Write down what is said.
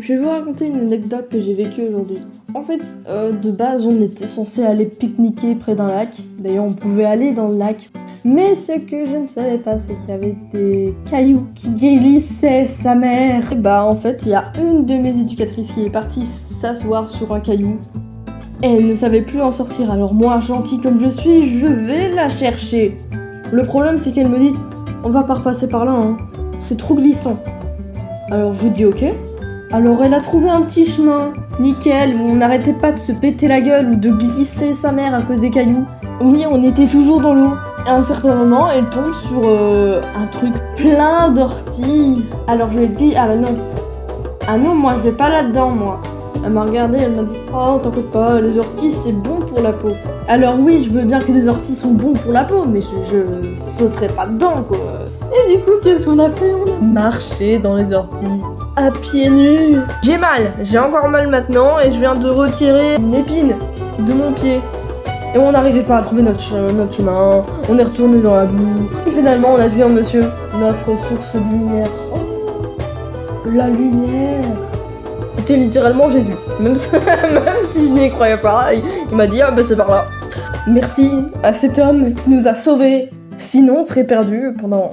Je vais vous raconter une anecdote que j'ai vécue aujourd'hui. En fait, de base, on était censé aller pique-niquer près d'un lac. D'ailleurs, on pouvait aller dans le lac. Mais ce que je ne savais pas, c'est qu'il y avait des cailloux qui glissaient sa mère. Et bah, en fait, il y a une de mes éducatrices qui est partie s'asseoir sur un caillou. Et elle ne savait plus en sortir. Alors moi, gentille comme je suis, je vais la chercher. Le problème, c'est qu'elle me dit, on va pas repasser par là, hein. C'est trop glissant. Alors je lui dis ok. Alors elle a trouvé un petit chemin, nickel, où on n'arrêtait pas de se péter la gueule ou de glisser sa mère à cause des cailloux. Oui, on était toujours dans l'eau. À un certain moment, elle tombe sur un truc plein d'orties. Alors je lui ai dit, ah bah non. Ah non, moi je vais pas là-dedans, moi. Elle m'a regardé, elle m'a dit, oh t'inquiète pas, les orties c'est bon pour la peau. Alors oui, je veux bien que les orties sont bons pour la peau, mais je sauterai pas dedans, quoi. Et du coup, qu'est-ce qu'on a fait? On a marché dans les orties. À pieds nus. J'ai mal, j'ai encore mal maintenant et je viens de retirer une épine de mon pied. Et on n'arrivait pas à trouver notre chemin, on est retourné dans la boue. Et finalement on a vu un monsieur, notre source de lumière. Oh, la lumière. C'était littéralement Jésus. Même si je n'y croyais pas, il m'a dit ah bah c'est par là. Merci à cet homme qui nous a sauvés. Sinon on serait perdus pendant